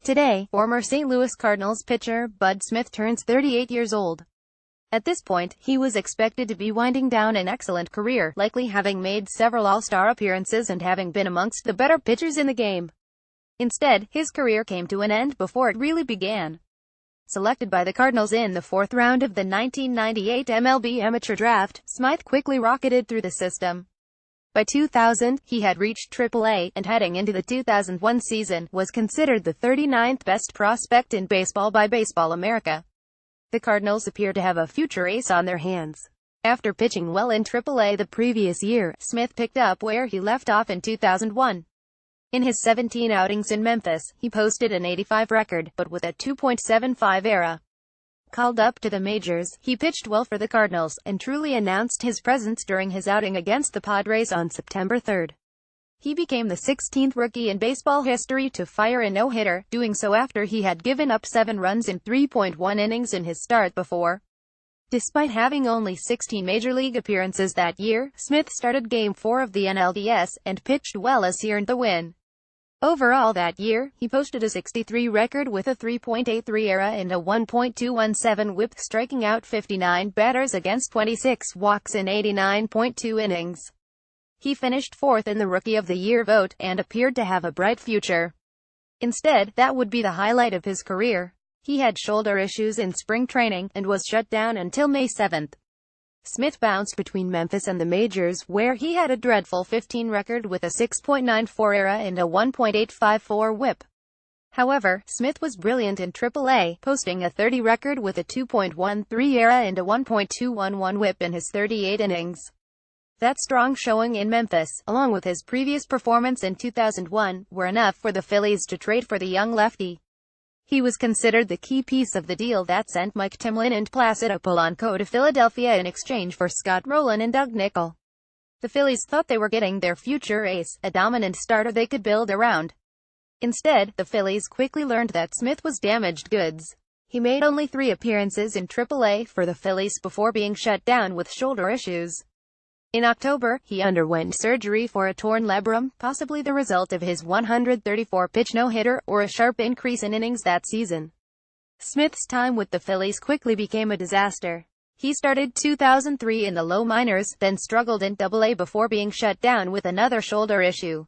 Today, former St. Louis Cardinals pitcher Bud Smith turns 38 years old. At this point, he was expected to be winding down an excellent career, likely having made several All-Star appearances and having been amongst the better pitchers in the game. Instead, his career came to an end before it really began. Selected by the Cardinals in the fourth round of the 1998 MLB amateur draft, Smith quickly rocketed through the system. By 2000, he had reached Triple-A, and heading into the 2001 season, was considered the 39th best prospect in baseball by Baseball America. The Cardinals appear to have a future ace on their hands. After pitching well in Triple-A the previous year, Smith picked up where he left off in 2001. In his 17 outings in Memphis, he posted an 85 record, but with a 2.75 ERA. Called up to the majors, he pitched well for the Cardinals, and truly announced his presence during his outing against the Padres on September 3. He became the 16th rookie in baseball history to fire a no-hitter, doing so after he had given up 7 runs in 3.1 innings in his start before. Despite having only 16 major league appearances that year, Smith started Game 4 of the NLDS, and pitched well as he earned the win. Overall that year, he posted a 63 record with a 3.83 ERA and a 1.217 WHIP, striking out 59 batters against 26 walks in 89.2 innings. He finished 4th in the Rookie of the Year vote, and appeared to have a bright future. Instead, that would be the highlight of his career. He had shoulder issues in spring training, and was shut down until May 7. Smith bounced between Memphis and the majors, where he had a dreadful 15 record with a 6.94 ERA and a 1.854 WHIP. However, Smith was brilliant in Triple-A, posting a 30 record with a 2.13 ERA and a 1.211 WHIP in his 38 innings. That strong showing in Memphis, along with his previous performance in 2001, were enough for the Phillies to trade for the young lefty. He was considered the key piece of the deal that sent Mike Timlin and Placido Polanco to Philadelphia in exchange for Scott Rowland and Doug Nickel. The Phillies thought they were getting their future ace, a dominant starter they could build around. Instead, the Phillies quickly learned that Smith was damaged goods. He made only 3 appearances in Triple-A for the Phillies before being shut down with shoulder issues. In October, he underwent surgery for a torn labrum, possibly the result of his 134-pitch no-hitter, or a sharp increase in innings that season. Smith's time with the Phillies quickly became a disaster. He started 2003 in the low minors, then struggled in Double-A before being shut down with another shoulder issue.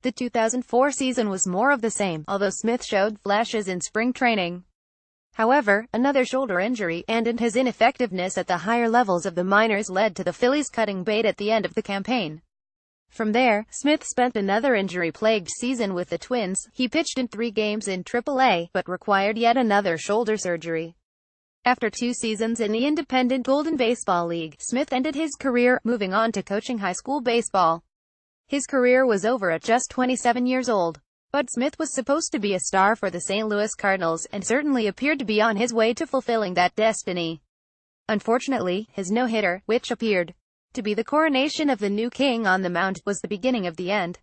The 2004 season was more of the same, although Smith showed flashes in spring training. However, another shoulder injury, and his ineffectiveness at the higher levels of the minors led to the Phillies cutting bait at the end of the campaign. From there, Smith spent another injury-plagued season with the Twins. He pitched in 3 games in Triple-A, but required yet another shoulder surgery. After 2 seasons in the independent Golden Baseball League, Smith ended his career, moving on to coaching high school baseball. His career was over at just 27 years old. Bud Smith was supposed to be a star for the St. Louis Cardinals, and certainly appeared to be on his way to fulfilling that destiny. Unfortunately, his no-hitter, which appeared to be the coronation of the new king on the mound, was the beginning of the end.